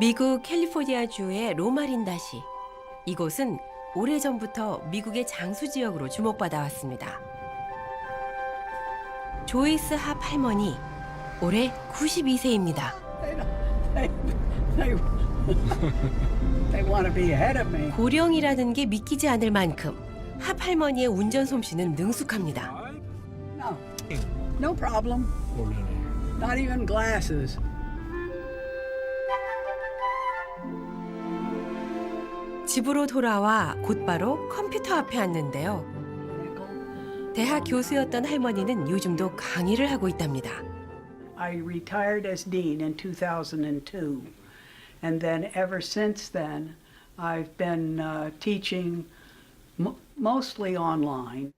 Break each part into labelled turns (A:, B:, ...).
A: 미국 캘리포니아주의 로마린다시. 이곳은 오래전부터 미국의 장수 지역으로 주목받아 왔습니다. 조이스 하 할머니, 올해 92세입니다.
B: They want to be ahead of me.
A: 고령이라는 게 믿기지 않을 만큼 하 할머니의 운전 솜씨는 능숙합니다.
B: No, no problem. Not even glasses.
A: 집으로 돌아와 곧바로 컴퓨터 앞에 앉는데요. 대학 교수였던 할머니는 요즘도 강의를 하고 있답니다.
B: I retired as dean in 2002, and then ever since then, I've been teaching mostly online.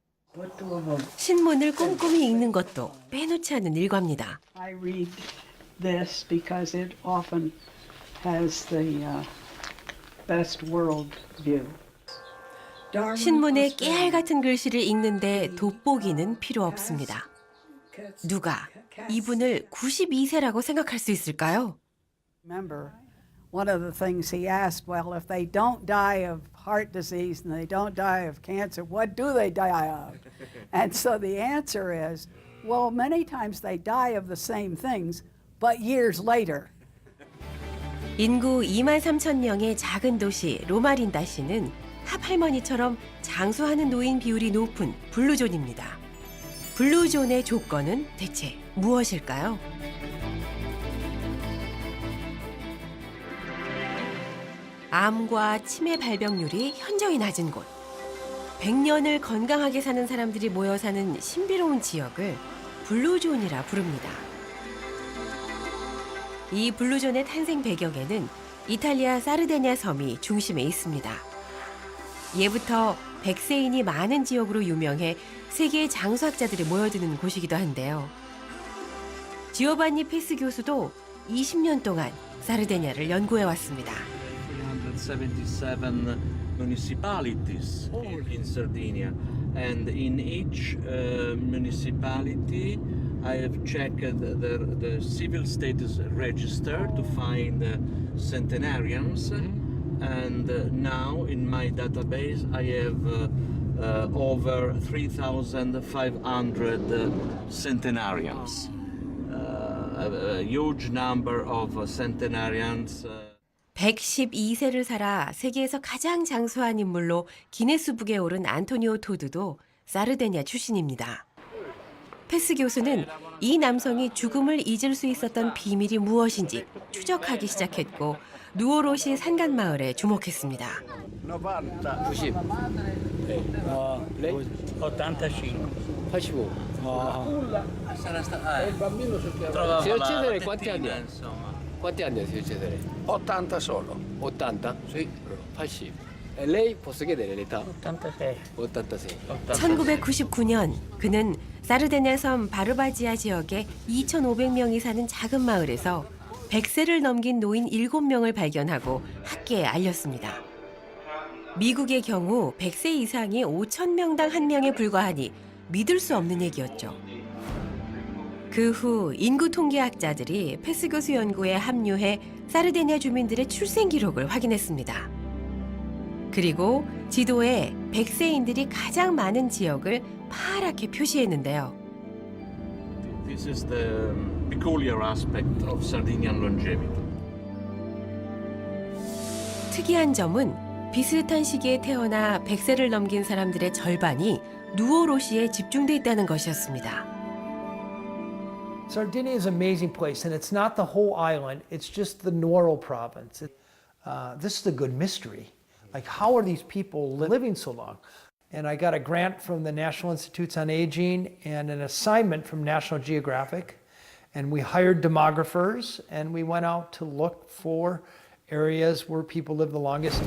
A: 신문을 꼼꼼히 읽는 것도 빼놓지 않는 일과입니다.
B: I read this because it often has the best world view.
A: 신문의 깨알 같은 글씨를 읽는데 돋보기는 필요 없습니다. 누가 이분을 92세라고 생각할 수 있을까요?
B: Remember, one of the things he asked, well, if they don't die of heart disease and they don't die of cancer, what do they die of? And so the answer is, well, many times they die of the same things, but years later.
A: 인구 2만 3천 명의 작은 도시 로마린다시는 합할머니처럼 장수하는 노인 비율이 높은 블루존입니다. 블루존의 조건은 대체 무엇일까요? 암과 치매 발병률이 현저히 낮은 곳, 100년을 건강하게 사는 사람들이 모여 사는 신비로운 지역을 블루존이라 부릅니다. 이 블루존의 탄생 배경에는 이탈리아 사르데냐 섬이 중심에 있습니다. 예부터 백세인이 많은 지역으로 유명해 세계의 장수학자들이 모여드는 곳이기도 한데요. 지오반니 페스 교수도 20년 동안 사르데냐를 연구해 왔습니다.
C: 377 municipalities in Sardinia, and in each municipality I have checked the civil status register to find centenarians, and now in my database I have over 3,500 centenarians. A huge number of centenarians.
A: 112세를 살아 세계에서 가장 장수한 인물로 기네스북에 오른 안토니오 토드도 사르데냐 출신입니다. 페스 교수는 이 남성이 죽음을 잊을 수 있었던 비밀이 무엇인지 추적하기 시작했고 누오로시 산간마을에 주목했습니다.
D: 90. lei?
E: 85.
D: 85.
C: Trovava
D: Signor
C: la
D: Cesare,
C: tettina,
D: quanti anni ha?
C: insomma.
D: Quanti anni ha signor Cesare?
F: 80 solo.
D: 80? Sì. 80. E lei posso chiedere l'età?
E: 86.
D: 86.
A: 1999년 그는 사르데냐 섬 바르바지아 지역에 2,500명이 사는 작은 마을에서 100세를 넘긴 노인 7명을 발견하고 학계에 알렸습니다. 미국의 경우 100세 이상이 5,000명당 1명에 불과하니 믿을 수 없는 얘기였죠. 그 후 인구 통계학자들이 페스 교수 연구에 합류해 사르데냐 주민들의 출생 기록을 확인했습니다. 그리고 지도에 100세인들이 가장 많은 지역을 파랗게 표시했는데요.
C: This is the peculiar aspect of Sardinian longevity.
A: 특이한 점은 비슷한 시기에 태어나 100세를 넘긴 사람들의 절반이 누오로시에 집중돼 있다는 것이었습니다.
G: Sardinia is an amazing place, and it's not the whole island, it's just the Nuoro province. This is a good mystery. Like, how are these people living so long? And I got a grant from the National Institutes on Aging and an assignment from National Geographic, and we hired demographers, and we went out to look for areas where people live the longest.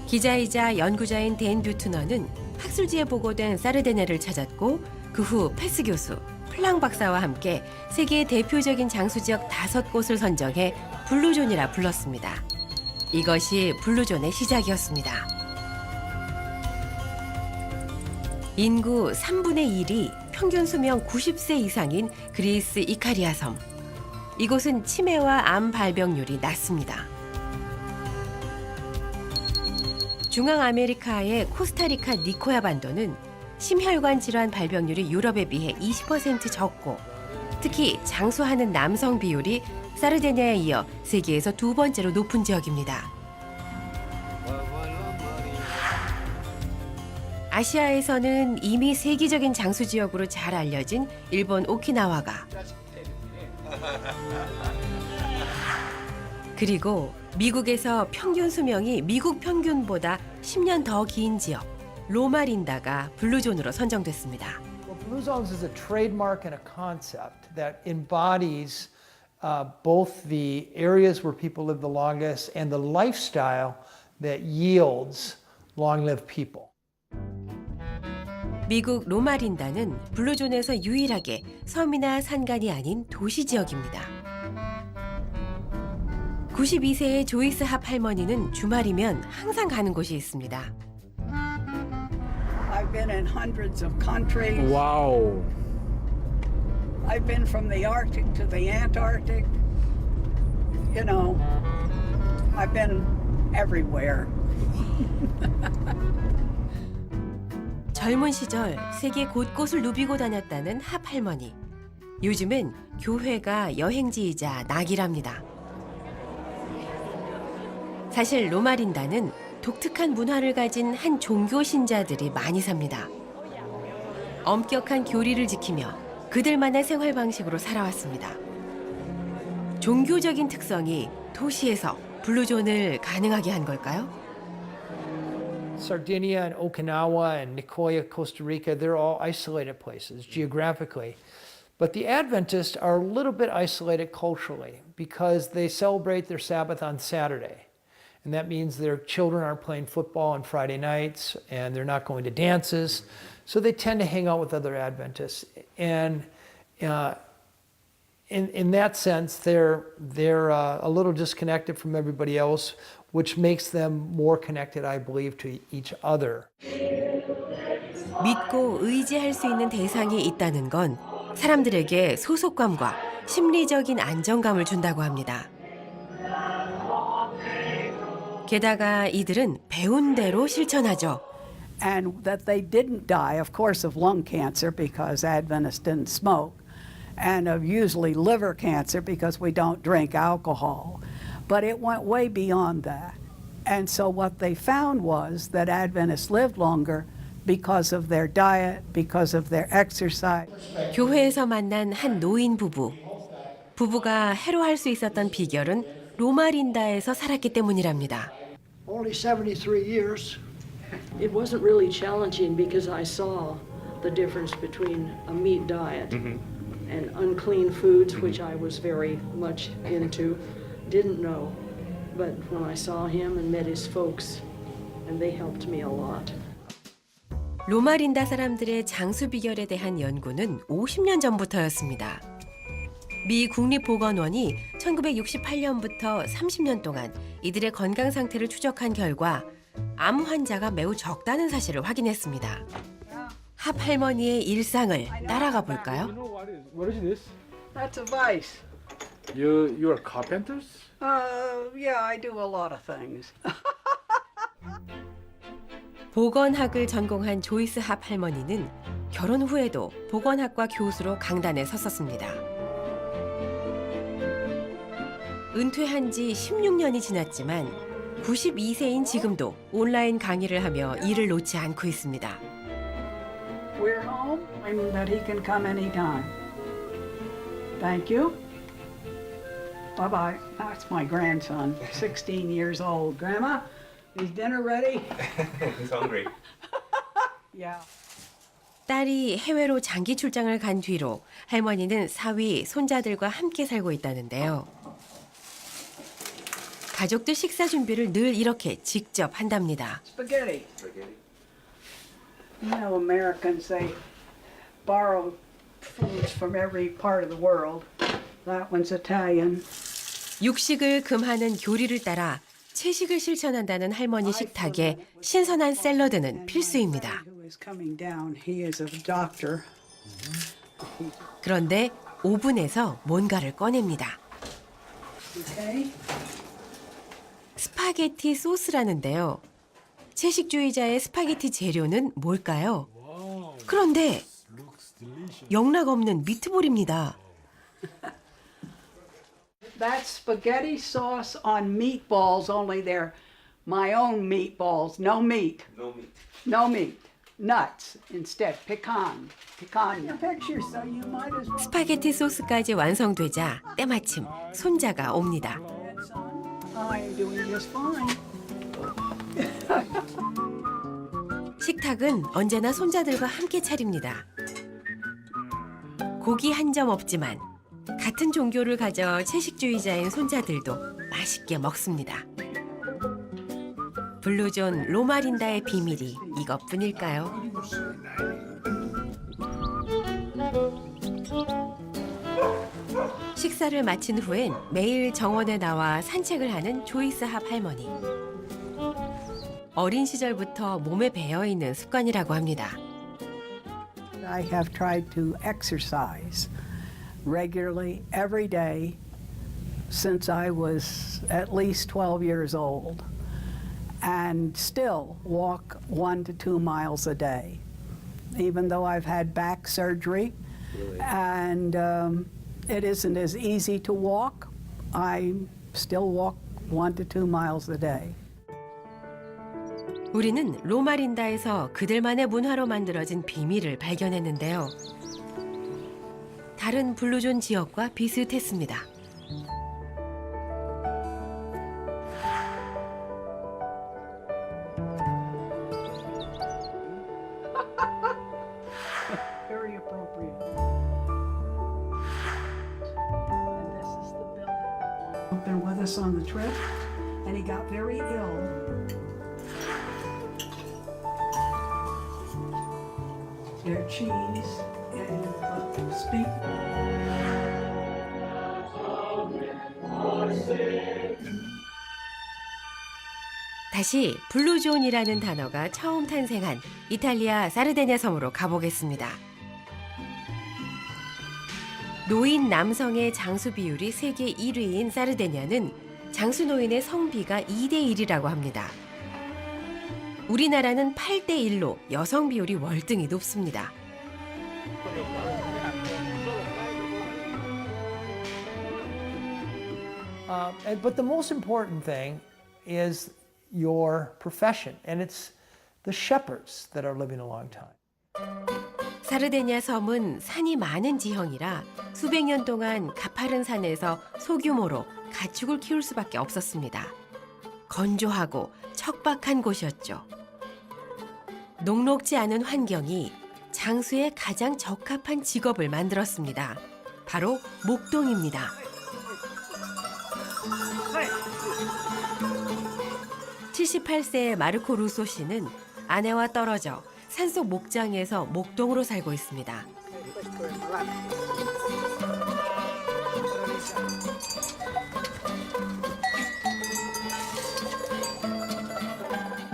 A: 기자이자 연구자인 댄 뷰트너는 학술지에 보고된 사르데냐를 찾았고 그 후 페스 교수, 플랑 박사와 함께 세계의 대표적인 장수지역 5곳을 선정해 블루존이라 불렀습니다. 이것이 블루존의 시작이었습니다. 인구 3분의 1이 평균 수명 90세 이상인 그리스 이카리아 섬. 이곳은 치매와 암 발병률이 낮습니다. 중앙아메리카의 코스타리카 니코야 반도는 심혈관 질환 발병률이 유럽에 비해 20% 적고 특히 장수하는 남성 비율이 사르디니아에 이어 세계에서 두 번째로 높은 지역입니다. 아시아에서는 이미 세계적인 장수 지역으로 잘 알려진 일본 오키나와가 그리고 미국에서 평균 수명이 미국 평균보다 10년 더 긴 지역 로마린다가 블루존으로 선정됐습니다.
G: Well, Blue Zones is a trademark and a concept that embodies both the areas where people live the longest and the lifestyle that yields long-lived people.
A: 미국 로마린다는 블루존에서 유일하게 섬이나 산간이 아닌 도시 지역입니다. 92세의 조이스 합 할머니는 주말이면 항상 가는 곳이 있습니다.
B: I've been in hundreds of countries.
C: Wow.
B: I've been from the Arctic to the Antarctic. You know, I've been everywhere.
A: 젊은 시절 세계 곳곳을 누비고 다녔다는 합 할머니. 요즘은 교회가 여행지이자 낙이랍니다. 사실 로마린다는 독특한 문화를 가진 한 종교 신자들이 많이 삽니다. 엄격한 교리를 지키며 그들만의 생활 방식으로 살아왔습니다. 종교적인 특성이 도시에서 블루존을 가능하게 한 걸까요?
G: Sardinia and Okinawa and Nicoya, Costa Rica, they're all isolated places geographically. But the Adventists are a little bit isolated culturally because they celebrate their Sabbath on Saturday. And that means their children aren't playing football on Friday nights and they're not going to dances. So they tend to hang out with other Adventists. And in that sense, they're a little disconnected from everybody else, which makes them more connected, I believe, to each other.
A: 믿고 의지할 수 있는 대상이 있다는 건 사람들에게 소속감과 심리적인 안정감을 준다고 합니다. 게다가 이들은 배운 대로 실천하죠.
B: And that they didn't die, of course, of lung cancer because Adventists didn't smoke, and of usually liver cancer because we don't drink alcohol. But it went way beyond that. And so what they found was that Adventists lived longer because of their diet, because of their exercise.
A: 교회에서 만난 한 노인 부부. 부부가 해로할 수 있었던 비결은 로마린다에서 살았기 때문이랍니다.
E: Only 73 years.
F: It wasn't really challenging because I saw the difference between a meat diet and unclean foods, which I was very much into, didn't know. But when I saw him and met his folks, and they helped me a lot.
A: 로마린다 사람들의 장수 비결에 대한 연구는 50년 전부터였습니다. 미 국립보건원이 1968년부터 30년 동안 이들의 건강 상태를 추적한 결과 암 환자가 매우 적다는 사실을 확인했습니다. 합 할머니의 일상을 따라가 볼까요?
C: What is this?
B: That's a vice.
C: You are carpenters?
B: Yeah, I do a lot of things.
A: 보건학을 전공한 조이스 합 할머니는 결혼 후에도 보건학과 교수로 강단에 섰었습니다. 은퇴한 지 16년이 지났지만 92세인 지금도 온라인 강의를 하며 일을 놓지 않고 있습니다.
B: We're home, and that he can come anytime. Thank you. Bye-bye. That's my grandson, 16 years old. Grandma, is dinner ready?
H: He's hungry.
B: Yeah.
A: 딸이 해외로 장기 출장을 간 뒤로 할머니는 사위, 손자들과 함께 살고 있다는데요. 가족들 식사 준비를 늘 이렇게 직접 한답니다.
B: Spaghetti. You know, Americans, they borrow foods from every part of the world. That one's Italian.
A: 육식을 금하는 교리를 따라 채식을 실천한다는 할머니 식탁에 신선한 샐러드는 필수입니다.
B: Who is coming down? He is a doctor.
A: 그런데 오븐에서 뭔가를 꺼냅니다.
B: Okay?
A: 스파게티 소스라는데요. 채식주의자의 스파게티 재료는 뭘까요? 그런데 영락없는 미트볼입니다.
B: That's spaghetti sauce on meatballs, only they're my own meatballs. No meat. No meat. No meat. Nuts instead. Pecan. Pecan. Picture, so you might as well.
A: 스파게티 소스까지 완성되자 때마침 손자가 옵니다.
B: I'm doing just fine.
A: 식탁은 언제나 손자들과 함께 차립니다. 고기 한 점 없지만 같은 종교를 가져 채식주의자인 손자들도 맛있게 먹습니다. 블루존 로마린다의 비밀이 이것뿐일까요? 식사를 마친 후엔 매일 정원에 나와 산책을 하는 조이스 합 할머니. 어린 시절부터 몸에 배어 있는 습관이라고 합니다.
B: I have tried to exercise regularly every day since I was at least 12 years old and still walk 1 to 2 miles a day. Even though I've had back surgery and it isn't as easy to walk, I still walk 1 to 2 miles a day.
A: 우리는 로마린다에서 그들만의 문화로 만들어진 비밀을 발견했는데요. 다른 블루존 지역과 비슷했습니다.
B: Very appropriate. And this is the building. Been with us on the trip, and he got very ill. Their cheese and speak.
A: 다시 블루존이라는 단어가 처음 탄생한 이탈리아 사르데냐 섬으로 가보겠습니다. 노인 남성의 장수 비율이 세계 1위인 사르데냐는 장수 노인의 성비가 2대 1이라고 합니다. 우리나라는 8대 1로 여성 비율이 월등히 높습니다.
G: But the most important thing is your profession, and it's the shepherds that are living a long time.
A: 사르데냐 섬은 산이 많은 지형이라 수백 년 동안 가파른 산에서 소규모로 가축을 키울 수밖에 없었습니다. 건조하고 척박한 곳이었죠. 녹록지 않은 환경이 장수에 가장 적합한 직업을 만들었습니다. 바로 목동입니다. (78세의) 마르코 루소 씨는 아내와 떨어져 산속 목장에서 목동으로 살고 있습니다.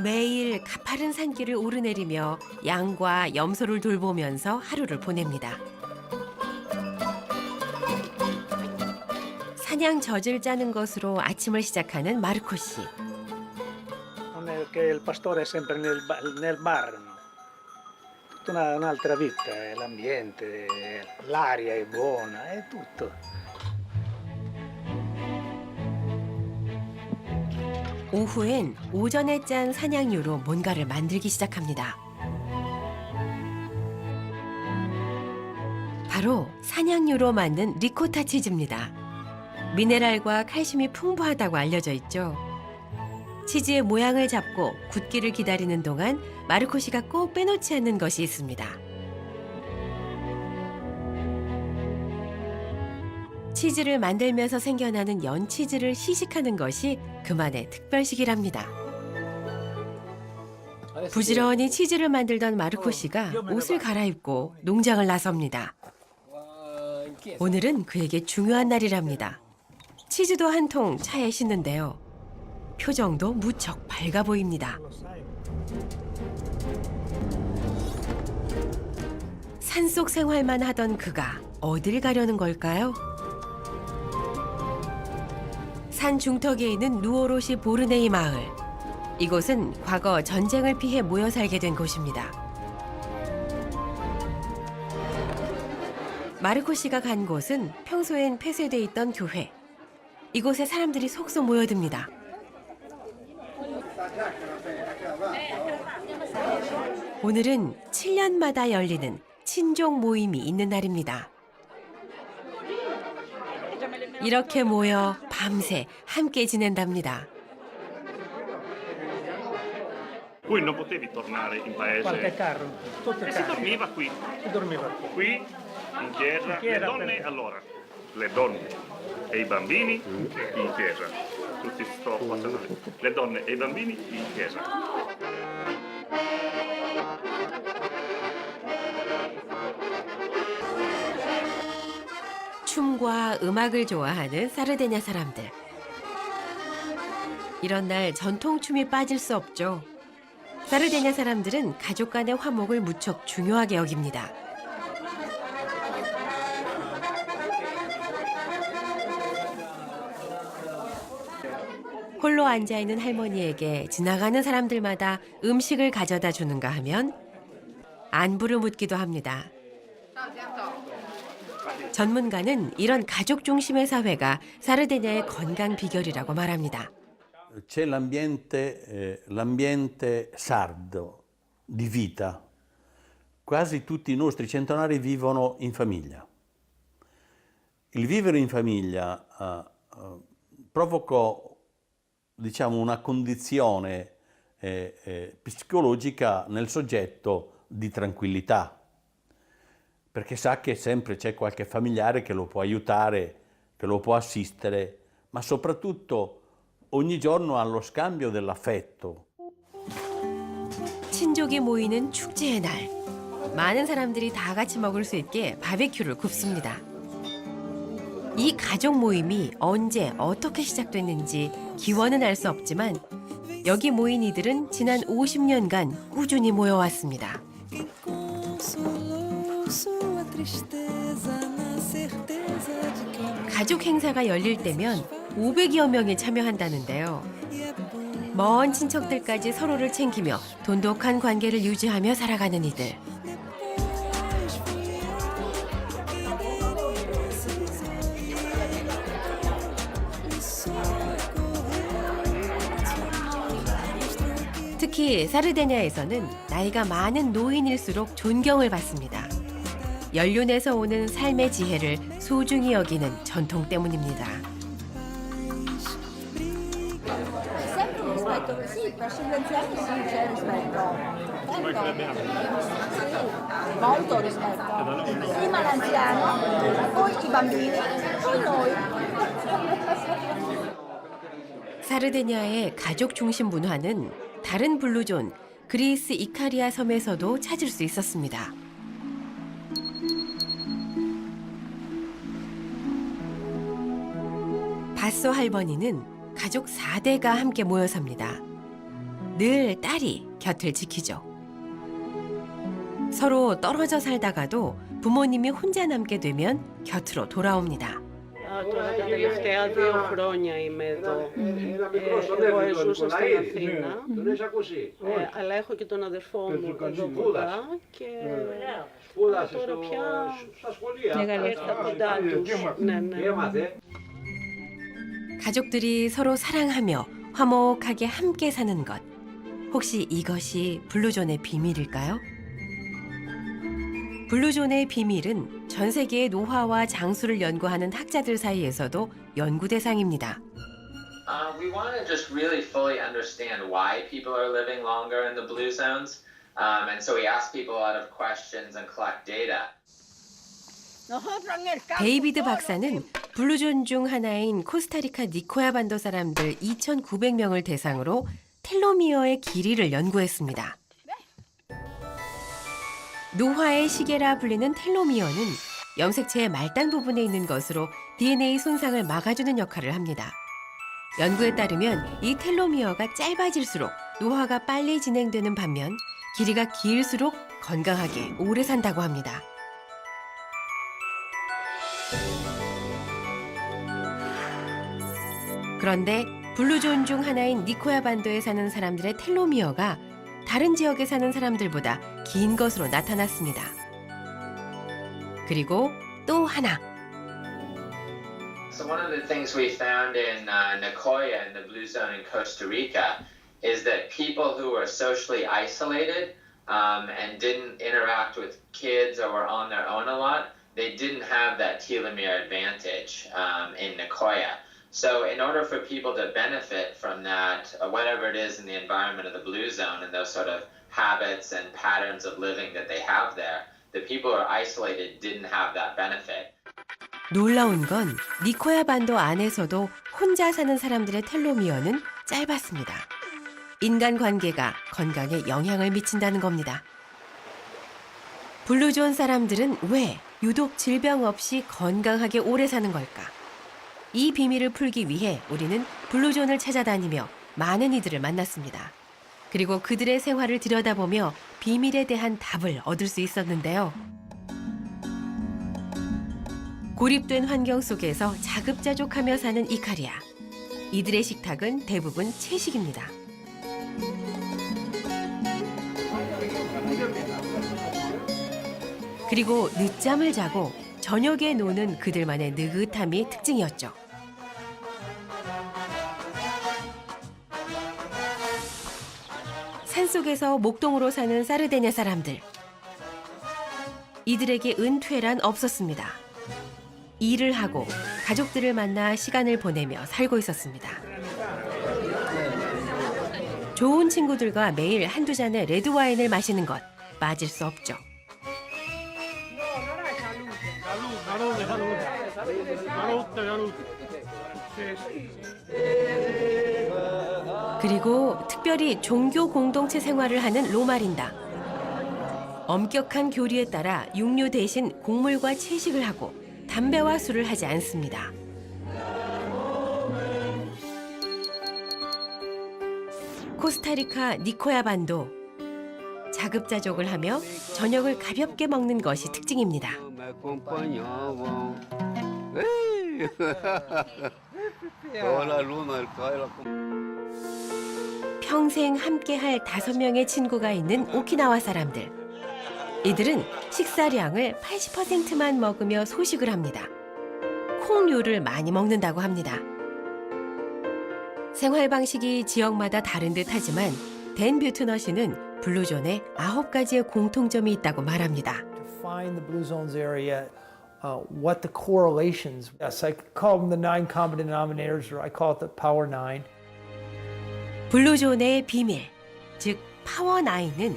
A: 매일 가파른 산길을 오르내리며 양과 염소를 돌보면서 하루를 보냅니다. 사냥 젖을 짜는 것으로 아침을 시작하는 마르코 씨.
H: Non è che il pastore è sempre nel bar, no? Tutta un'altra vita, l'ambiente, l'aria è buona, è tutto.
A: 오후엔 오전에 짠 사냥류로 뭔가를 만들기 시작합니다. 바로 사냥류로 만든 리코타 치즈입니다. 미네랄과 칼슘이 풍부하다고 알려져 있죠. 치즈의 모양을 잡고 굳기를 기다리는 동안 마르코 씨가 꼭 빼놓지 않는 것이 있습니다. 치즈를 만들면서 생겨나는 연치즈를 시식하는 것이 그만의 특별식이랍니다. 부지런히 치즈를 만들던 마르코 씨가 옷을 갈아입고 농장을 나섭니다. 오늘은 그에게 중요한 날이랍니다. 치즈도 한 통 차에 싣는데요. 표정도 무척 밝아 보입니다. 산속 생활만 하던 그가 어딜 가려는 걸까요? 산 중턱에 있는 누오로시 보르네이 마을. 이곳은 과거 전쟁을 피해 모여 살게 된 곳입니다. 마르코 씨가 간 곳은 평소엔 폐쇄돼 있던 교회. 이곳에 사람들이 속속 모여듭니다. 오늘은 7년마다 열리는 친족 모임이 있는 날입니다. 이렇게 모여 밤새 함께 지낸답니다.
I: Qui non potevi tornare in paese.
H: Qualche carro, tutto
I: E si
H: carro.
I: dormiva qui,
H: Si dormiva qui.
I: qui in chiesa.
H: In chiesa,
I: Le donne
H: perché?
I: allora, le donne e i bambini in chiesa. Tutti sto passando. Le donne e i bambini in chiesa.
A: 춤과 음악을 좋아하는 사르데냐 사람들. 이런 날 전통춤이 빠질 수 없죠. 사르데냐 사람들은 가족 간의 화목을 무척 중요하게 여깁니다. 홀로 앉아있는 할머니에게 지나가는 사람들마다 음식을 가져다 주는가 하면 안부를 묻기도 합니다. 전문가는 이런 가족 중심의 사회가 사르데냐의 건강 비결이라고 말합니다.
J: C'è l'ambiente sardo di vita. Quasi tutti i nostri centenari vivono in famiglia. Il vivere in famiglia provocò, diciamo, una condizione psicologica nel soggetto di tranquillità, perché sa che sempre c'è qualche familiare che lo può aiutare, che lo può assistere, ma soprattutto ogni giorno ha lo scambio dell'affetto.
A: 친족이 모이는 축제의 날. 많은 사람들이 다 같이 먹을 수 있게 바베큐를 굽습니다. 이 가족 모임이 언제 어떻게 시작됐는지 기원은 알 수 없지만 여기 모인 이들은 지난 50년간 꾸준히 모여왔습니다. 가족 행사가 열릴 때면 500여 명이 참여한다는데요. 먼 친척들까지 서로를 챙기며 돈독한 관계를 유지하며 살아가는 이들. 특히 사르데냐에서는 나이가 많은 노인일수록 존경을 받습니다. 연륜에서 오는 삶의 지혜를 소중히 여기는 전통 때문입니다.
K: Sì, per anziani sì, c'è rispetto. Molto rispetto. Prima l'anziano, poi i bambini, poi noi.
A: 사르데냐의 가족 중심 문화는 다른 블루존 그리스 이카리아 섬에서도 찾을 수 있었습니다. 바소 할머니는 가족 4대가 함께 모여 삽니다. 늘 딸이 곁을 지키죠. 서로 떨어져 살다가도 부모님이 혼자 남게 되면 곁으로 돌아옵니다.
F: Τα τελευταία 2 χρόνια είμαι εδώ. Εγώ ζούσα στην Αθήνα, αλλά έχω και τον αδερφό μου εδώ κοντά και τώρα πια ήρθα κοντά τους. Ναι, ναι.
A: 가족들이 서로 사랑하며 화목하게 함께 사는 것. 혹시 이것이 블루존의 비밀일까요? 블루존의 비밀은 전 세계의 노화와 장수를 연구하는 학자들 사이에서도 연구 대상입니다.
L: We want to just really fully understand why people are living longer in the blue zones. And so we ask people a lot of questions and collect data.
A: 데이비드 박사는 블루존 중 하나인 코스타리카 니코야 반도 사람들 2,900명을 대상으로 텔로미어의 길이를 연구했습니다. 노화의 시계라 불리는 텔로미어는 염색체의 말단 부분에 있는 것으로 DNA 손상을 막아주는 역할을 합니다. 연구에 따르면 이 텔로미어가 짧아질수록 노화가 빨리 진행되는 반면 길이가 길수록 건강하게 오래 산다고 합니다. 그런데 블루존 중 하나인 니코야 반도에 사는 사람들의 텔로미어가 다른 지역에 사는 사람들보다 긴 것으로 나타났습니다. 그리고 또 하나.
L: So one of the things we found in Nicoya in the Blue Zone in Costa Rica is that people who were socially isolated and didn't interact with kids or were on their own a lot, they didn't have that telomere advantage in Nicoya. So in order for people to benefit from that, whatever it is in the environment of the Blue Zone and those sort of habits and patterns of living that they have there, the people who are isolated didn't have that benefit.
A: 놀라운 건 니코야 반도 안에서도 혼자 사는 사람들의 텔로미어는 짧았습니다. 인간관계가 건강에 영향을 미친다는 겁니다. 블루존 사람들은 왜 유독 질병 없이 건강하게 오래 사는 걸까? 이 비밀을 풀기 위해 우리는 블루존을 찾아다니며 많은 이들을 만났습니다. 그리고 그들의 생활을 들여다보며 비밀에 대한 답을 얻을 수 있었는데요. 고립된 환경 속에서 자급자족하며 사는 이카리아. 이들의 식탁은 대부분 채식입니다. 그리고 늦잠을 자고 저녁에 노는 그들만의 느긋함이 특징이었죠. 산속에서 목동으로 사는 사르데냐 사람들. 이들에게 은퇴란 없었습니다. 일을 하고 가족들을 만나 시간을 보내며 살고 있었습니다. 좋은 친구들과 매일 한두 잔의 레드와인을 마시는 것 빠질 수 없죠. 그리고 특별히 종교 공동체 생활을 하는 로마린다. 엄격한 교리에 따라 육류 대신 곡물과 채식을 하고 담배와 술을 하지 않습니다. 코스타리카 니코야 반도. 자급자족을 하며 저녁을 가볍게 먹는 것이 특징입니다. 평생 함께할 5명의 친구가 있는 오키나와 사람들. 이들은 식사량을 80%만 먹으며 소식을 합니다. 콩류를 많이 먹는다고 합니다. 생활 방식이 지역마다 다른 듯하지만 댄 뷰트너 씨는 블루존에 9가지의 공통점이 있다고 말합니다.
G: To find the Blue Zones area, what the correlations. Yes, I call them the 9 common denominators, or I call it the Power 9.
A: 블루존의 비밀, 즉 파워 9은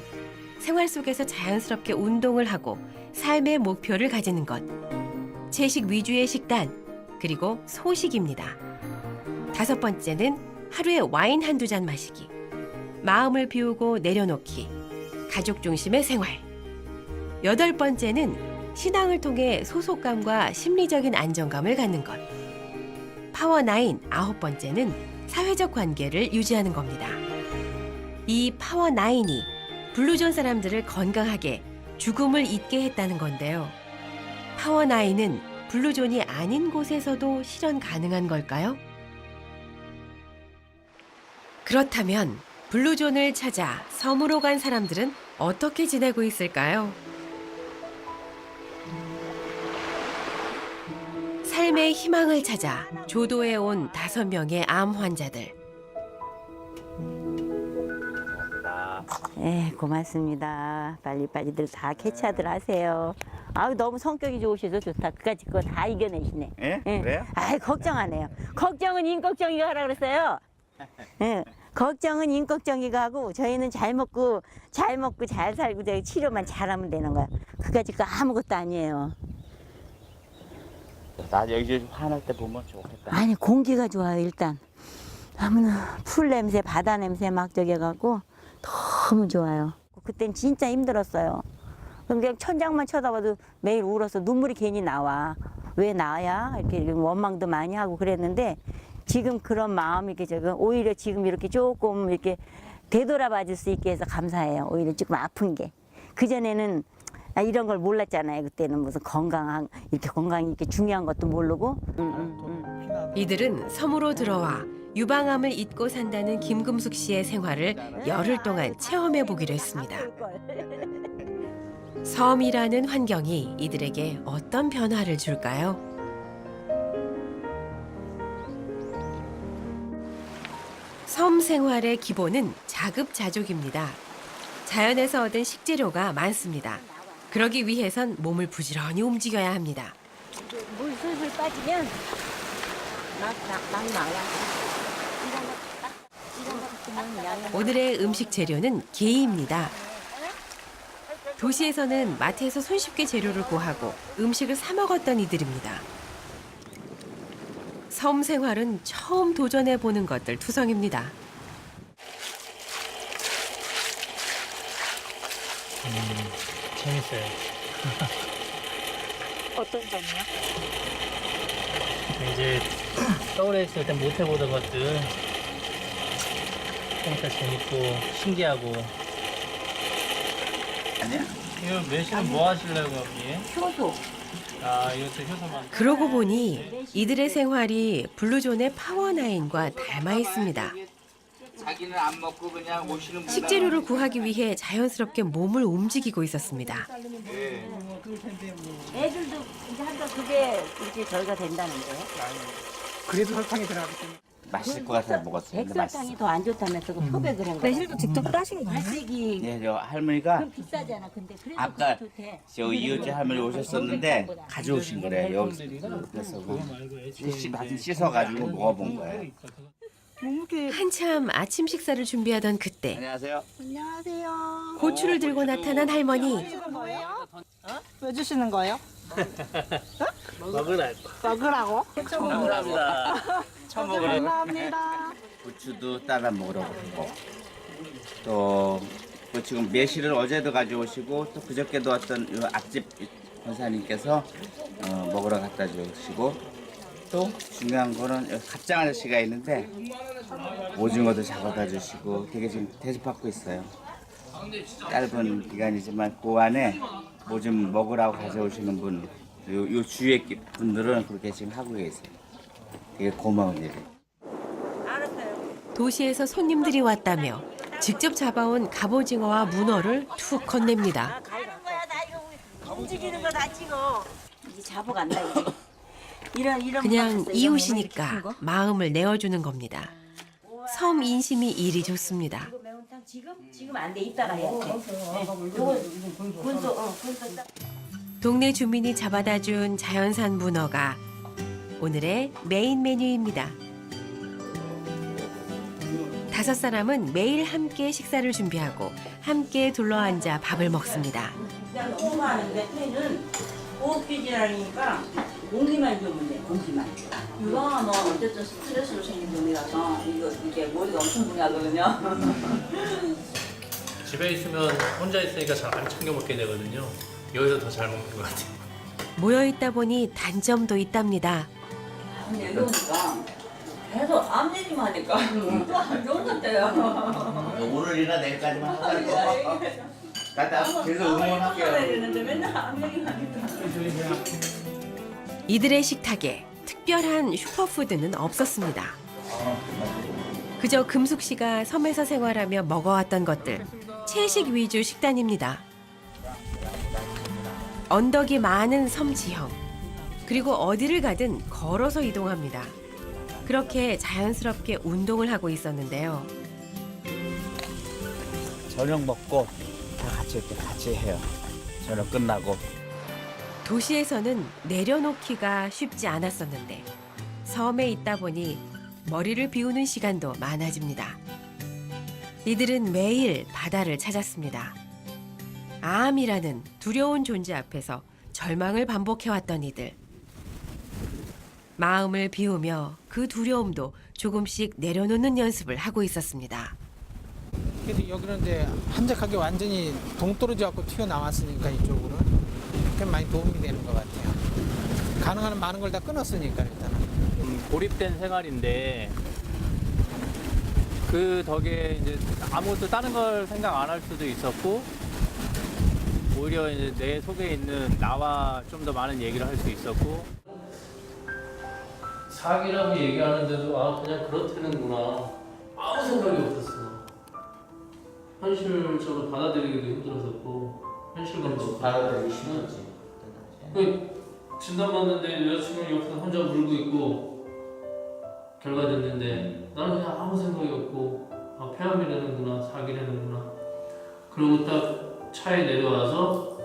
A: 생활 속에서 자연스럽게 운동을 하고 삶의 목표를 가지는 것, 채식 위주의 식단, 그리고 소식입니다. 5번째는 하루에 와인 한두 잔 마시기, 마음을 비우고 내려놓기, 가족 중심의 생활. 8번째는 신앙을 통해 소속감과 심리적인 안정감을 갖는 것. 파워 9, 9번째는 사회적 관계를 유지하는 겁니다. 이 파워 9이 블루존 사람들을 건강하게 죽음을 잊게 했다는 건데요. 파워 9은 블루존이 아닌 곳에서도 실현 가능한 걸까요? 그렇다면 블루존을 찾아 섬으로 간 사람들은 어떻게 지내고 있을까요? 삶의 희망을 찾아 조도에 온 5명의 암 환자들.
M: 네, 고맙습니다. 빨리빨리들 다 캐치하들 하세요. 아우, 너무 성격이 좋으셔서 좋다. 그까짓 거 다 이겨내시네.
N: 예? 그래요?
M: 아이, 걱정 안 해요. 걱정은 임꺽정이가 하라 그랬어요. 예, 걱정은 임꺽정이가 하고 저희는 잘 먹고 잘 살고 저희 치료만 잘하면 되는 거야. 그까짓 거 아무것도 아니에요.
N: 나 여기 화날 때 보면 좋겠다.
M: 아니, 공기가 좋아요. 일단 아무나 풀 냄새, 바다 냄새 막 저기 해갖고 너무 좋아요. 그땐 진짜 힘들었어요. 그냥 천장만 쳐다봐도 매일 울어서 눈물이 괜히 나와. 왜 나야? 이렇게 원망도 많이 하고 그랬는데 지금 그런 마음이 이렇게 저거 오히려 지금 이렇게 조금 이렇게 되돌아봐 줄 수 있게 해서 감사해요. 오히려 조금 아픈 게. 그전에는 이런 걸 몰랐잖아요. 그때는 무슨 건강이 이렇게 중요한 것도 모르고.
A: 이들은 섬으로 들어와 유방암을 잊고 산다는 김금숙 씨의 생활을 열흘 동안 체험해 보기로 했습니다. 섬이라는 환경이 이들에게 어떤 변화를 줄까요? 섬 생활의 기본은 자급자족입니다. 자연에서 얻은 식재료가 많습니다. 그러기 위해선 몸을 부지런히 움직여야 합니다.
M: 물 슬슬 빠지면 막 나와.
A: 오늘의 음식 재료는 게입니다. 도시에서는 마트에서 손쉽게 재료를 구하고 음식을 사 먹었던 이들입니다. 섬 생활은 처음 도전해 보는 것들 투성입니다.
H: 재밌어요.
K: 어떤 점이요?
H: 이제 서울에 있을 때 못 해보던 것들 진짜 재밌고 신기하고.
N: 아니야?
H: 이거 매실은 뭐 하시려고 여기?
M: 효소.
H: 아, 이것도 효소만.
A: 그러고 보니 이들의 생활이 블루존의 파워나인과 닮아 있습니다.
N: 자기는 안 먹고 그냥 오시는 분.
A: 식재료를 구하기 위해 자연스럽게 몸을 움직이고 있었습니다.
M: 애들도 이제 한다 그게 이제 저희가 된다는데.
H: 그래도 설탕이 들어가기 때문에.
N: 맛있을 것 같아서 먹었어요. 근데 맛있어.
M: 백설탕이 더 안 좋다면서 그 표백을 한 거.
K: 매실도 직접 따신 거예요?
M: 갈색이
N: 네, 저 할머니가
M: 그럼 비싸잖아. 근데 그래도
N: 아까
M: 그게 좋대.
N: 저 이웃집 할머니 오셨었는데 가져오신 거래요. 여기서 그래서 씻어가지고 먹어본 거예요.
A: 한참 아침 식사를 준비하던 그때
N: 안녕하세요.
K: 안녕하세요.
A: 고추를 들고 나타난 할머니.
K: 뭐예요? 왜 주시는 거예요?
H: 먹으라고.
K: 먹으라고?
H: 감사합니다.
N: 처음 먹으라고.
K: 감사합니다.
N: 고추도 따라 먹으라고 하고 또 그 지금 매실을 어제도 가져오시고 또 그저께도 왔던 이 앞집 권사님께서 먹으러 갖다 주시고 또 중요한 거는 여기 갑장 아저씨가 있는데 오징어도 잡아다 주시고 되게 지금 대접받고 있어요. 짧은 기간이지만 그 안에 뭐 좀 먹으라고 가져오시는 분, 요 주위의 분들은 그렇게 지금 하고 계세요. 되게 고마운 일이에요.
A: 도시에서 손님들이 왔다며 직접 잡아온 갑오징어와 문어를 툭 건넵니다.
M: 가는 거야 나 이거 움직이는 거 다 찍어. 이제 잡아간다 이제. 이런
A: 그냥
M: 거
A: 이웃이니까
M: 이런 거?
A: 마음을 내어주는 겁니다. 섬 인심이 이리 좋습니다.
M: 이거 매운탕 지금 안 돼. 이따가 해야지. 이거 군소
A: 동네 주민이 잡아다 준 자연산 문어가 오늘의 메인 메뉴입니다. 5사람은 매일 함께 식사를 준비하고 함께 둘러앉아 밥을 먹습니다.
M: 너무 많은데 퇴는 호흡기질환이니까 공기만 주면 돼. 공기만. 유방암은 어쨌든 스트레스로 생긴 놈이라서 이게 머리가 엄청 분야거든요.
O: 집에 있으면 혼자 있으니까 잘 안 챙겨 먹게 되거든요. 여기서 더 잘 먹는 것 같아요.
A: 모여 있다 보니 단점도 있답니다.
M: 근데 여기 오니까 계속 암 얘기만 하니까 안 좋은 것 같아요.
N: 오늘이나 내일까지만 하자고. 나도 계속 응원할게요.
M: 이러는데 맨날 암 얘기만 하니까.
A: 이들의 식탁에 특별한 슈퍼푸드는 없었습니다. 그저 금숙 씨가 섬에서 생활하며 먹어왔던 것들, 채식 위주 식단입니다. 언덕이 많은 섬 지형, 그리고 어디를 가든 걸어서 이동합니다. 그렇게 자연스럽게 운동을 하고 있었는데요.
N: 저녁 먹고 다 같이 이렇게 같이 해요. 저녁 끝나고.
A: 도시에서는 내려놓기가 쉽지 않았었는데 섬에 있다 보니 머리를 비우는 시간도 많아집니다. 이들은 매일 바다를 찾았습니다. 암이라는 두려운 존재 앞에서 절망을 반복해왔던 이들. 마음을 비우며 그 두려움도 조금씩 내려놓는 연습을 하고 있었습니다.
P: 그래도 여기는 이제 한적하게 완전히 동떨어져 갖고 튀어나왔으니까 이쪽으로 꽤 많이 도움이 되는 것 같아요. 가능한 많은 걸 다 끊었으니까 일단은.
D: 고립된 생활인데 그 덕에 이제 아무것도 다른 걸 생각 안 할 수도 있었고 오히려 이제 내 속에 있는 나와 좀 더 많은 얘기를 할 수 있었고
O: 사기라고 얘기하는데도 아 그냥 그렇다는구나 아무 생각이 없었어. 현실적으로 받아들이기도 힘들었었고 현실감도 없고.
N: 받아들이기 힘들지.
O: 진단받는데 여자친구는 옆에서 혼자 울고 있고 결과 됐는데 나는 그냥 아무 생각이 없고 아 폐암이라는구나 사기라는구나. 그리고 딱 차에 내려와서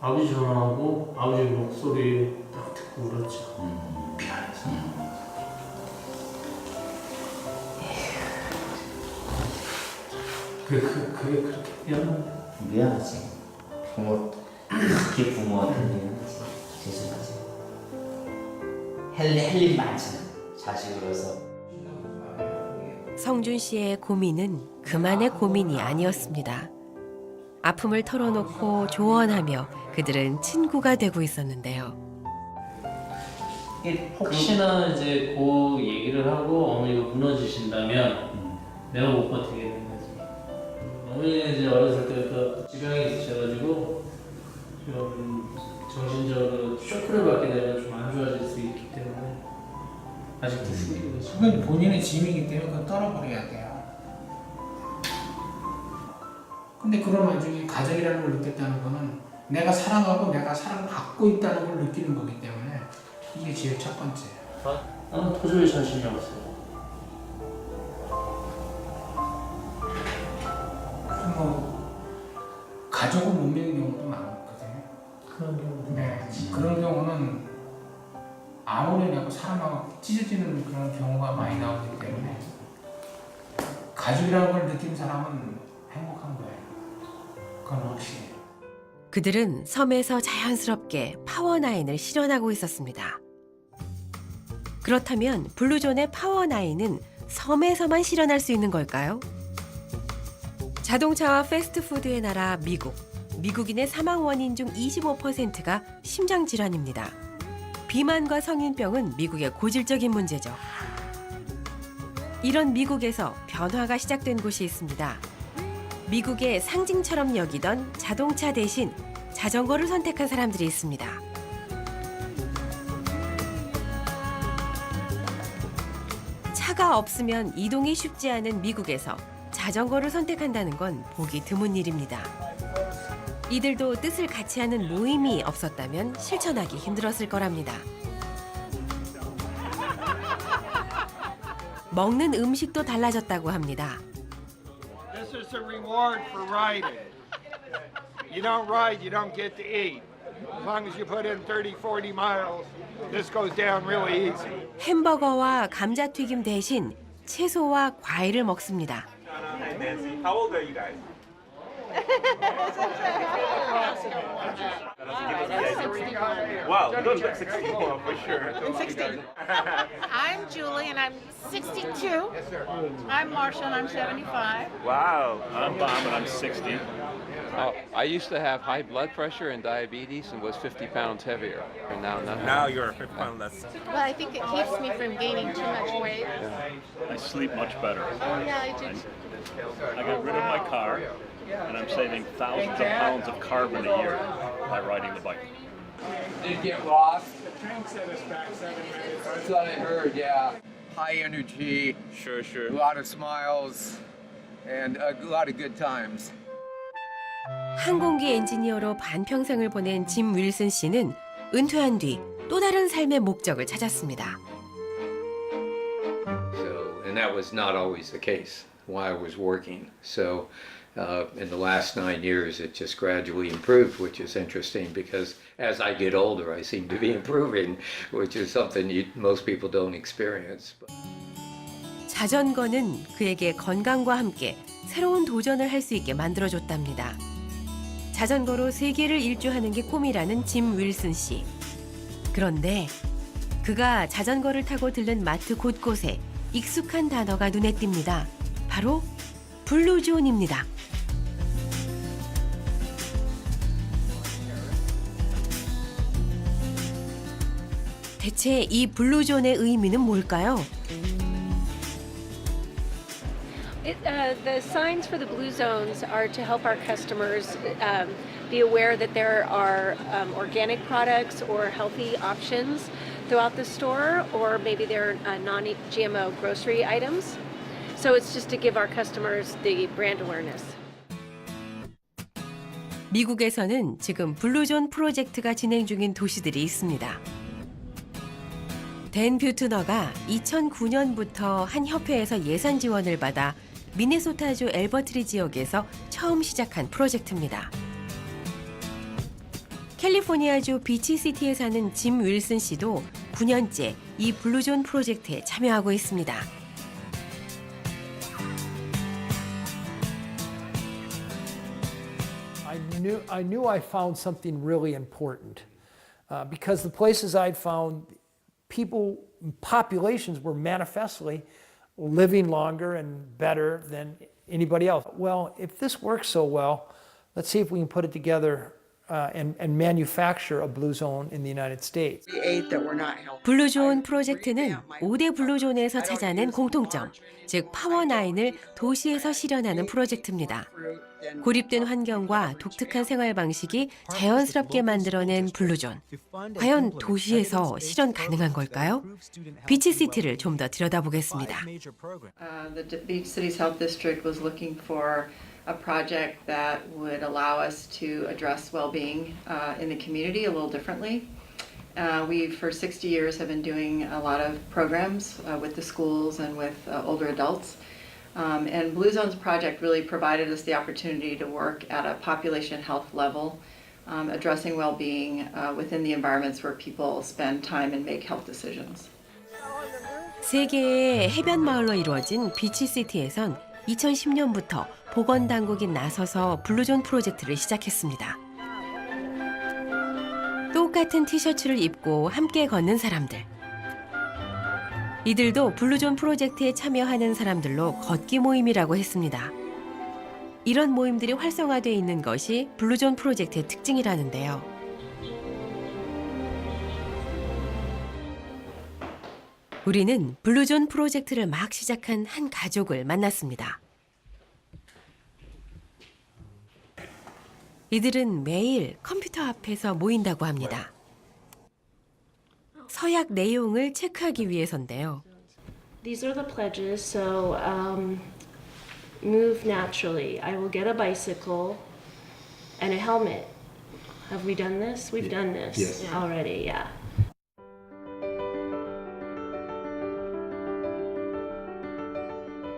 O: 아버지 전화하고 아버지 목소리 딱 듣고 울었죠. 미안해서. 그게 그렇게 미안한데.
N: 미안하지. 특히 부모한테 미안하지. 죄송하지. 할 일 많잖아. 자식으로서.
A: 성준 씨의 고민은 그만의 고민이 아니었습니다. 아픔을 털어놓고 조언하며 그들은 친구가 되고 있었는데요.
O: 혹시나 이제 그 얘기를 하고 어머니가 무너지신다면 내가 못 버티게 되는 거지. 어머니는 이제 어렸을 때부터 지병이 있으셔가지고 좀 정신적으로 쇼크를 받게 되면 좀 안 좋아질 수 있기 때문에 아직도 숨기고 있어요.
P: 그건 본인의 짐이기 때문에 그건 떨어버려야 돼요. 근데 그런 와중에 가족이라는 걸 느꼈다는 거는 내가 사랑하고 내가 사랑받고 있다는 걸 느끼는 거기 때문에 이게 제일 첫 번째예요.
O: 나는 도저히 자신이 없어요.
P: 가족을 못 믿는 경우도 많거든요.
O: 그런 경우.
P: 네, 그런 경우는 아무리 내가 사람하고 찢어지는 그런 경우가 많이 나오기 때문에 가족이라는 걸 느낀 사람은 행복한 거예요. 그건 확실해요.
A: 그들은 섬에서 자연스럽게 파워9을 실현하고 있었습니다. 그렇다면 블루존의 파워9은 섬에서만 실현할 수 있는 걸까요? 자동차와 패스트푸드의 나라 미국. 미국인의 사망 원인 중 25%가 심장질환입니다. 비만과 성인병은 미국의 고질적인 문제죠. 이런 미국에서 변화가 시작된 곳이 있습니다. 미국의 상징처럼 여기던 자동차 대신 자전거를 선택한 사람들이 있습니다. 차가 없으면 이동이 쉽지 않은 미국에서 자전거를 선택한다는 건 보기 드문 일입니다. 이들도 뜻을 같이 하는 모임이 없었다면 실천하기 힘들었을 거랍니다. 먹는 음식도 달라졌다고 합니다.
Q: This is the reward for riding. You don't ride, you don't get to eat. As long as you put in 30, 40 miles, this goes down really easy.
A: 햄버거와 감자튀김 대신 채소와 과일을 먹습니다.
I: Hi Nancy, how old are you guys? Wow, you don't look 61 for sure.
R: I'm 60. I'm Julie and I'm 62. I'm Marsha and I'm 75.
I: Wow. I'm Bob and I'm 60.
S: I used to have high blood pressure and diabetes and was 50 pounds heavier. And now nothing.
I: Now you're 50 pounds less.
R: But I think it keeps me from gaining too much weight.
I: I sleep much better.
R: Oh yeah, I do.
I: I got rid of my car, and I'm saving thousands of pounds of carbon a year by riding the bike.
S: Did get lost?
Q: The train set us back 7 minutes.
S: That's what I heard, yeah. High energy.
I: Sure.
S: A lot of smiles and a lot of good times.
A: 항공기 엔지니어로 반평생을 보낸 짐 윌슨 씨는 은퇴한 뒤 또 다른 삶의 목적을 찾았습니다.
T: And that was not always the case while I was working. So in the last 9 years, it just gradually improved, which is interesting because as I get older, I seem to be improving, which is something most people don't experience.
A: 자전거는 그에게 건강과 함께 새로운 도전을 할 수 있게 만들어줬답니다. 자전거로 세계를 일주하는 게 꿈이라는 짐 윌슨 씨. 그런데 그가 자전거를 타고 들른 마트 곳곳에 익숙한 단어가 눈에 띕니다. 바로 블루존입니다. 대체 이 블루존의 의미는 뭘까요?
U: The signs for the blue zones are to help our customers be aware that there are organic products or healthy options throughout the store, or maybe they're non-GMO grocery items. So it's just to give our customers the brand awareness.
A: 미국에서는 지금 블루존 프로젝트가 진행 중인 도시들이 있습니다. 댄 뷰트너가 2009년부터 한 협회에서 예산 지원을 받아 미네소타주 엘버트리 지역에서 처음 시작한 프로젝트입니다. 캘리포니아주 비치시티에 사는 짐 윌슨 씨도 9년째 이 블루존 프로젝트에 참여하고 있습니다.
G: I knew I found something really important because the places I'd found populations were manifestly living longer and better than anybody else. Well, if this works so well, let's see if we can put it together and manufacture a blue zone in the United States.
A: 블루존 프로젝트는 5대 블루존에서 찾아낸 공통점, 즉 파워9을 도시에서 실현하는 프로젝트입니다. 고립된 환경과 독특한 생활 방식이 자연스럽게 만들어낸 블루존. 과연 도시에서 실현 가능한 걸까요? 비치시티를 좀 더 들여다보겠습니다.
E: The Beach Cities Health District was looking for a project that would allow us to address well-being in the community a little differently. We, for 60 years, have been doing a lot of programs with the schools and with older adults. And Blue Zones project really provided us the opportunity to work at a population health level, addressing well-being within the environments where people spend time and make health decisions.
A: 세 개의 해변 마을로 이루어진 비치시티에선 2010년부터 보건당국이 나서서 블루존 프로젝트를 시작했습니다. 똑같은 티셔츠를 입고 함께 걷는 사람들. 이들도 블루존 프로젝트에 참여하는 사람들로 걷기 모임이라고 했습니다. 이런 모임들이 활성화되어 있는 것이 블루존 프로젝트의 특징이라는데요. 우리는 블루존 프로젝트를 막 시작한 한 가족을 만났습니다. 이들은 매일 컴퓨터 앞에서 모인다고 합니다. 서약 내용을 체크하기 위해서인데요.
V: These are the pledges, so move naturally. I will get a bicycle and a helmet. Have we done this? We've done this already, yeah.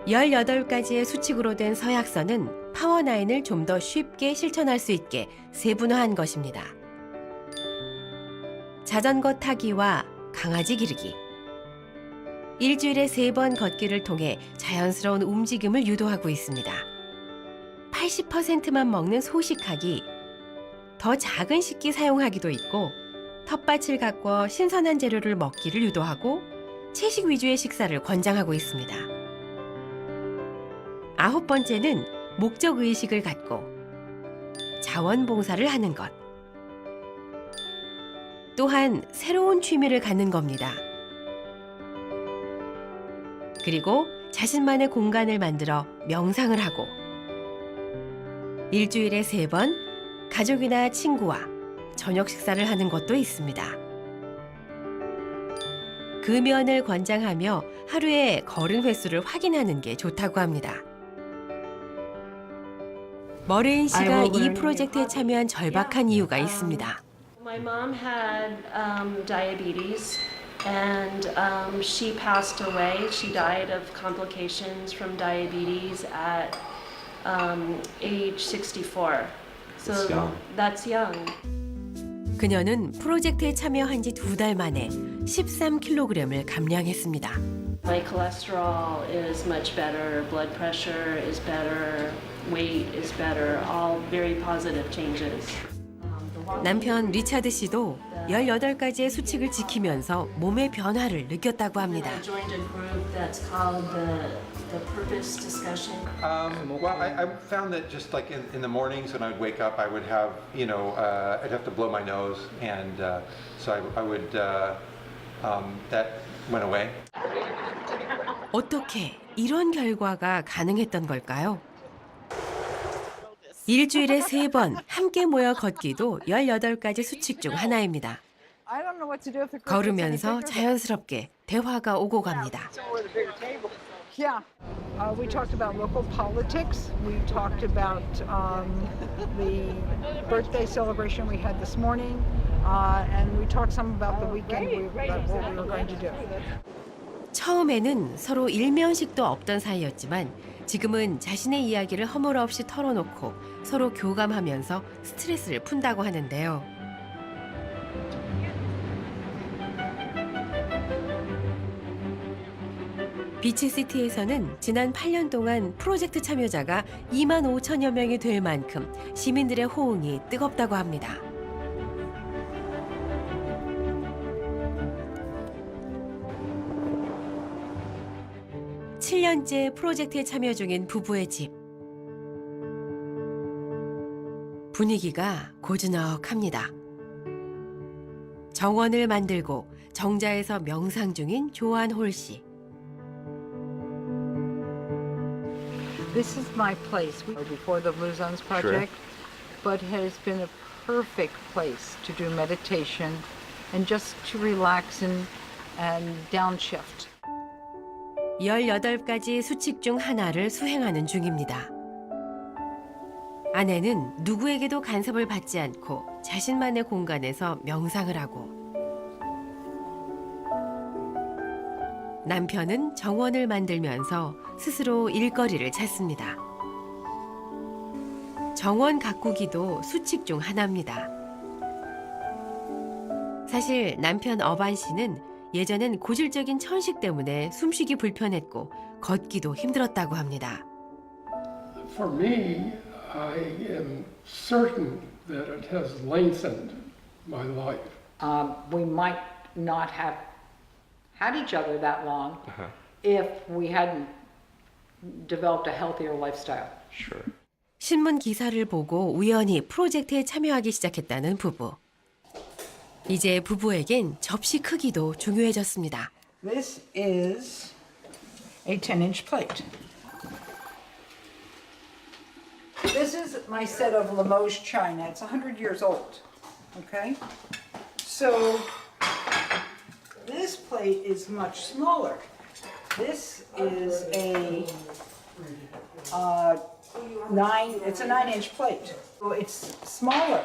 A: (18) 가지의 수칙으로 된 서약서는 파워9을 좀 더 쉽게 실천할 수 있게 세분화한 것입니다. 자전거 타기와 강아지 기르기, 일주일에 3번 걷기를 통해 자연스러운 움직임을 유도하고 있습니다. 80%만 먹는 소식하기, 더 작은 식기 사용하기도 있고, 텃밭을 가꿔 신선한 재료를 먹기를 유도하고 채식 위주의 식사를 권장하고 있습니다. 9번째는 목적의식을 갖고 자원봉사를 하는 것. 또한 새로운 취미를 갖는 겁니다. 그리고 자신만의 공간을 만들어 명상을 하고 일주일에 3번 가족이나 친구와 저녁 식사를 하는 것도 있습니다. 금연을 권장하며 하루에 걸은 횟수를 확인하는 게 좋다고 합니다. 머레인 씨가 이 프로젝트에 참여한 절박한 이유가 있습니다.
V: My mom had diabetes and she passed away. She died of complications from diabetes at age 64. So that's young.
A: 그녀는 프로젝트에 참여한 지 2달 만에 13kg을 감량했습니다.
V: My cholesterol is much better, blood pressure is better, weight is better, all very positive changes.
A: 남편 리차드 씨도 18가지의 수칙을 지키면서 몸의 변화를 느꼈다고 합니다.
V: I joined a group that's called the purpose discussion.
W: Well, I found that just like in the mornings when I'd wake up, I would have, I'd have to blow my nose, and so I would, that went away.
A: 어떻게 이런 결과가 가능했던 걸까요? 일주일에 3번 함께 모여 걷기도 18가지 수칙 중 하나입니다. 걸으면서 자연스럽게 대화가 오고 갑니다.
B: Yeah. We talked about local politics. We talked about the birthday celebration we had this morning. And we talked some about the weekend, what we were going to do.
A: 처음에는 서로 일면식도 없던 사이였지만 지금은 자신의 이야기를 허물 없이 털어놓고 서로 교감하면서 스트레스를 푼다고 하는데요. 비치시티에서는 지난 8년 동안 프로젝트 참여자가 2만 5천여 명이 될 만큼 시민들의 호응이 뜨겁다고 합니다. (7년째) 프로젝트에 참여 중인 부부의 집. 분위기가 고즈넉합니다. 정원을 만들고 정자에서 명상 중인 조한홀 씨.
B: This is my place before the Blue Zones project, but has been a perfect place to do meditation and just to relax and downshift.
A: 18가지 수칙 중 하나를 수행하는 중입니다. 아내는 누구에게도 간섭을 받지 않고 자신만의 공간에서 명상을 하고, 남편은 정원을 만들면서 스스로 일거리를 찾습니다. 정원 가꾸기도 수칙 중 하나입니다. 사실 남편 어반 씨는 예전엔 고질적인 천식 때문에 숨쉬기 불편했고 걷기도 힘들었다고 합니다.
C: For me, I am certain that it has lengthened my life.
B: We might not have had each other that long if we hadn't developed a healthier lifestyle.
C: Sure.
A: 신문 기사를 보고 우연히 프로젝트에 참여하기 시작했다는 부부. 이제 부부에겐 접시 크기도 중요해졌습니다.
B: This is a 10-inch plate. This is my set of Limoges china. It's 100 years old. Okay? So this plate is much smaller. This is it's a 9-inch plate. So it's smaller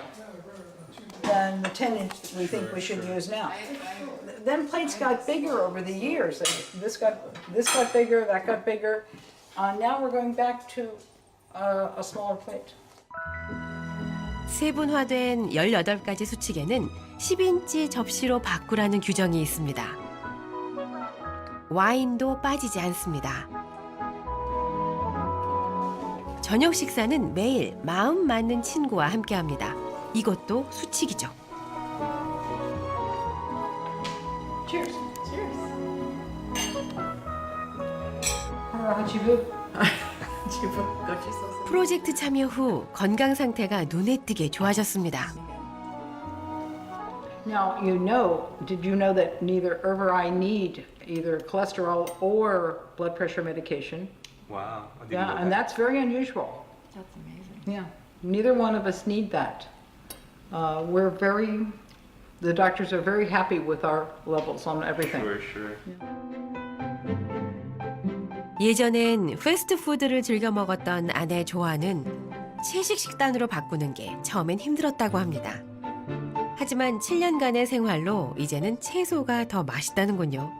B: than the 10-inch that we think we should use now. Then plates got bigger over the years. This got bigger, that got bigger. Now we're going back to a smaller plate.
A: 세분화된 18가지 수칙에는 10인치 접시로 바꾸라는 규정이 있습니다. 와인도 빠지지 않습니다. 저녁 식사는 매일 마음 맞는 친구와 함께합니다. 이것도 수칙이죠.
B: Cheers. Cheers.
A: 프로젝트 참여 후 건강 상태가 눈에 띄게 좋아졌습니다.
B: Now, did you know that neither Irv or I need either cholesterol or blood pressure medication?
W: Wow. I didn't
B: Yeah,
W: know
B: and
W: that.
B: that's very unusual. That's amazing. Yeah, neither one of us need that. The doctors are very happy with our levels on everything.
W: Sure.
A: 예전엔 패스트푸드를 즐겨 먹었던 아내 조아는 채식 식단으로 바꾸는 게 처음엔 힘들었다고 합니다. 하지만 7년간의 생활로 이제는 채소가 더 맛있다는군요.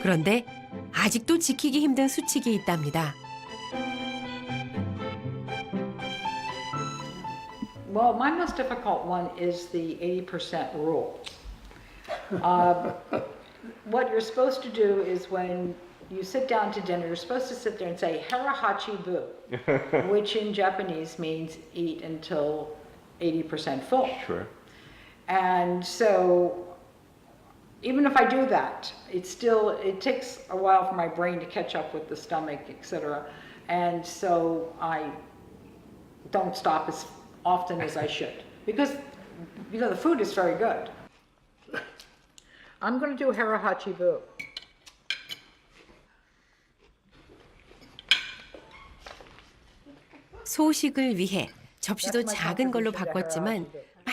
A: 그런데 아직도 지키기 힘든 수칙이 있답니다.
B: Well, my most difficult one is the 80% rule. What you're supposed to do is when you sit down to dinner, you're supposed to sit there and say harahachi bu, which in Japanese means eat until 80% full.
W: Sure.
B: And so even if I do that, it takes a while for my brain to catch up with the stomach, etc. And so I don't stop as often as I should because the food is very good. I'm going to do harahachi bu.
A: 소식을 위해 접시도 작은 걸로 바꿨지만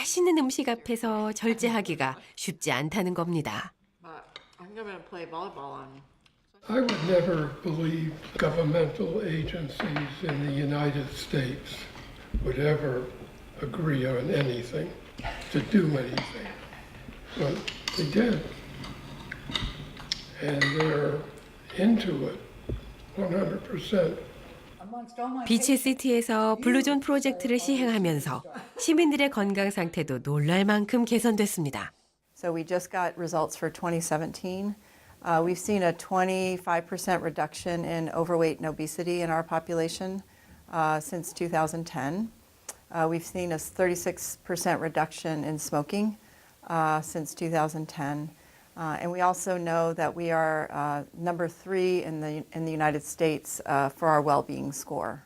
A: 맛있는 음식 앞에서 절제하기가 쉽지 않다는 겁니다.
E: I'm gonna play volleyball on.
C: I would never believe governmental agencies in the United States would ever agree on anything, to do anything. But they did. And they're into it 100%.
A: 비치시티에서 블루존 프로젝트를 시행하면서 시민들의 건강 상태도 놀랄 만큼 개선됐습니다.
E: So we just got results for 2017. We've seen a 25% reduction in overweight and obesity in our population since 2010. We've seen a 36% reduction in smoking since 2010. And we also know that we are number 3 in the United States for our well-being score.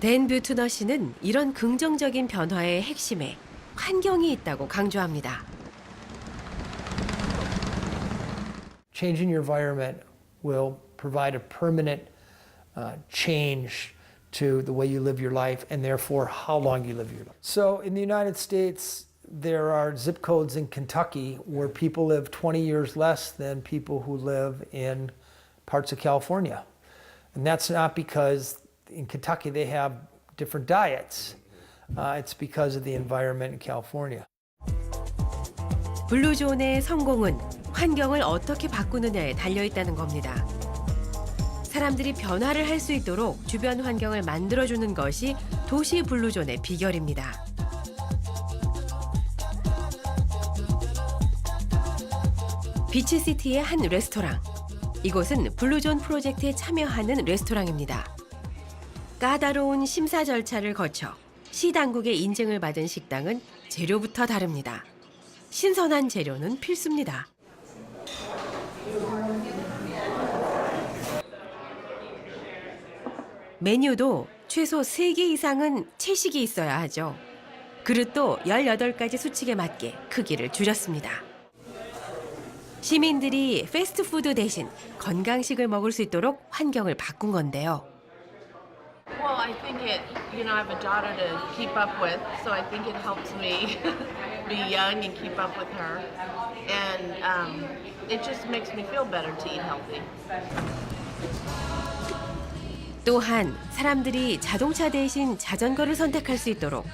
A: 댄 뷰트너 씨는 이런 긍정적인 변화의 핵심에 환경이 있다고 강조합니다.
G: Changing your environment will provide a permanent change to the way you live your life and therefore how long you live your life. So in the United States, there are zip codes in Kentucky where people live 20 years less than people who live in parts of California. And that's not because in Kentucky they have different diets. It's because of the environment in California.
A: 블루존의 성공은 환경을 어떻게 바꾸느냐에 달려있다는 겁니다. 사람들이 변화를 할 수 있도록 주변 환경을 만들어주는 것이 도시 블루존의 비결입니다. 비치시티의 한 레스토랑. 이곳은 블루존 프로젝트에 참여하는 레스토랑입니다. 까다로운 심사 절차를 거쳐 시 당국의 인증을 받은 식당은 재료부터 다릅니다. 신선한 재료는 필수입니다. 메뉴도 최소 3개 이상은 채식이 있어야 하죠. 그릇도 18가지 수칙에 맞게 크기를 줄였습니다. 시민들이 패스트푸드 대신 건강식을 먹을 수 있도록 환경을 바꾼 건데요.
R: Well, I think I have a daughter to keep up with, so I think it helps me be young and keep up with her. And it just makes me feel better to eat healthy.
A: 또한 사람들이 자동차 대신 자전거를 선택할 수 있도록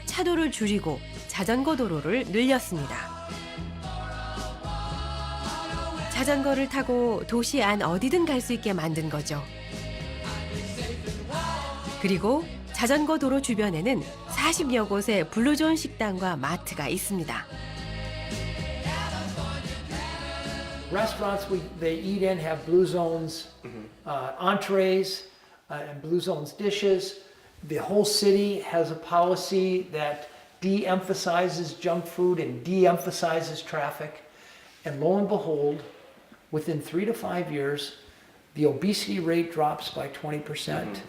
A: 차도를 줄이고 자전거 도로를 늘렸습니다. 자전거를 타고 도시 안 어디든 갈 수 있게 만든 거죠. 그리고 자전거 도로 주변에는 40여 곳의 블루존 식당과 마트가 있습니다.
G: Restaurants they eat in have Blue Zones entrees and Blue Zones dishes. The whole city has a policy that de-emphasizes junk food and de-emphasizes traffic. And lo and behold, within 3 to 5 years, the obesity rate drops by 20%,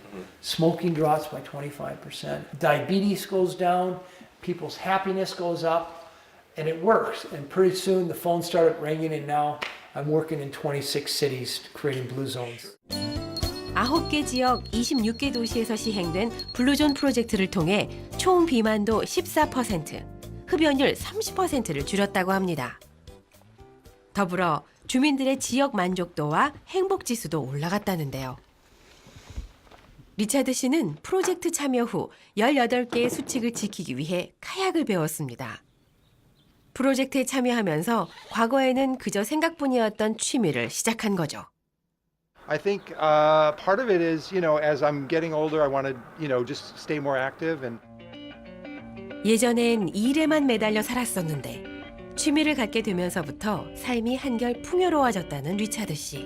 G: smoking drops by 25%, diabetes goes down, people's happiness goes up, and it works. And pretty soon the phone started ringing, and now I'm working in 26 cities creating blue zones.
A: 9개 지역 26개 도시에서 시행된 블루존 프로젝트를 통해 총 비만도 14%, 흡연율 30%를 줄였다고 합니다. 더불어 주민들의 지역 만족도와 행복 지수도 올라갔다는데요. 리차드 씨는 프로젝트 참여 후 18개의 수칙을 지키기 위해 카약을 배웠습니다. 프로젝트에 참여하면서 과거에는 그저 생각뿐이었던 취미를 시작한 거죠.
W: I think part of it is, as I'm getting older, I want to, just stay more active and.
A: 예전엔 일에만 매달려 살았었는데 취미를 갖게 되면서부터 삶이 한결 풍요로워졌다는 리차드 씨.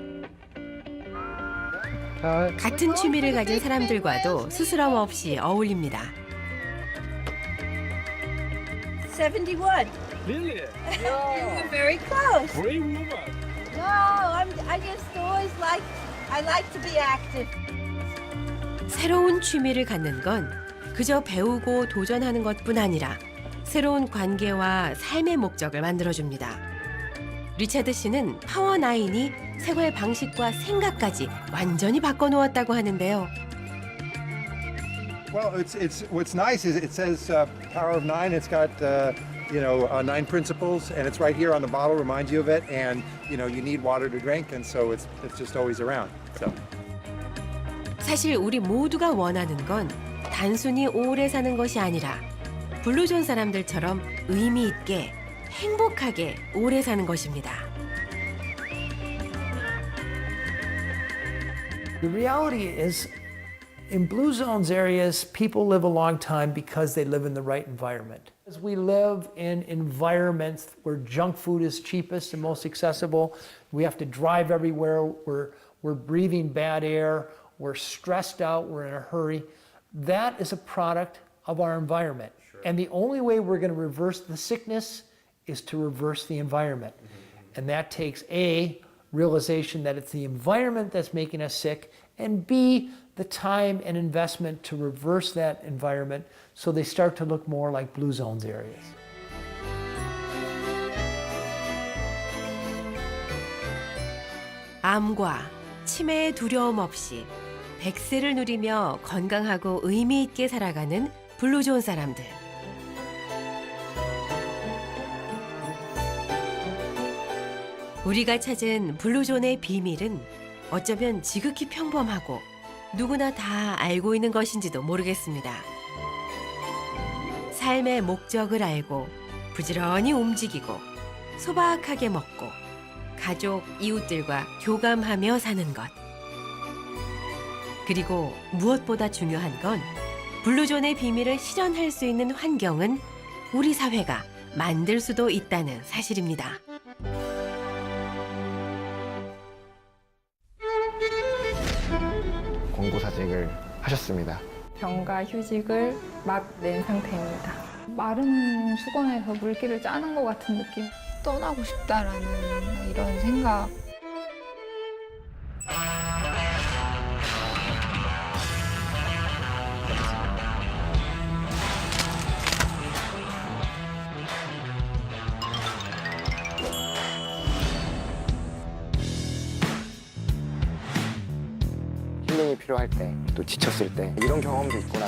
A: 같은 취미를 가진 사람들과도 스스럼 없이 어울립니다.
K: 71.
Q: Really?
K: You were very close.
Q: Great woman.
K: No, I just always I like to be active.
A: 새로운 취미를 갖는 건 그저 배우고 도전하는 것뿐 아니라 새로운 관계와 삶의 목적을 만들어줍니다. 리차드 씨는 파워9이 생활 방식과 생각까지 완전히 바꿔놓았다고 하는데요.
W: Well, it's what's nice is it says Power of Nine. It's got 9 principles, and it's right here on the bottle. Reminds you of it, and you need water to drink, and so it's just always around. So.
A: 사실 우리 모두가 원하는 건 단순히 오래 사는 것이 아니라 블루존 사람들처럼 의미 있게 행복하게 오래 사는 것입니다.
G: The reality is, in Blue Zones areas, people live a long time because they live in the right environment. As we live in environments where junk food is cheapest and most accessible, we have to drive everywhere, we're breathing bad air, we're stressed out, we're in a hurry. That is a product of our environment. Sure. And the only way we're going to reverse the sickness is to reverse the environment. And that takes A, realization that it's the environment that's making us sick, and B, the time and investment to reverse that environment so they start to look more like Blue Zones areas.
A: 암과 치매의 두려움 없이 100세를 누리며 건강하고 의미 있게 살아가는 블루존 사람들. 우리가 찾은 블루존의 비밀은 어쩌면 지극히 평범하고 누구나 다 알고 있는 것인지도 모르겠습니다. 삶의 목적을 알고 부지런히 움직이고 소박하게 먹고 가족, 이웃들과 교감하며 사는 것. 그리고 무엇보다 중요한 건 블루존의 비밀을 실현할 수 있는 환경은 우리 사회가 만들 수도 있다는 사실입니다.
F: 공고사직을 하셨습니다.
J: 병가 휴직을 막 낸 상태입니다. 마른 수건에서 물기를 짜는 것 같은 느낌. 떠나고 싶다라는 이런 생각.
F: 힐링이 필요할 때, 또 지쳤을 때 이런 경험도 있구나.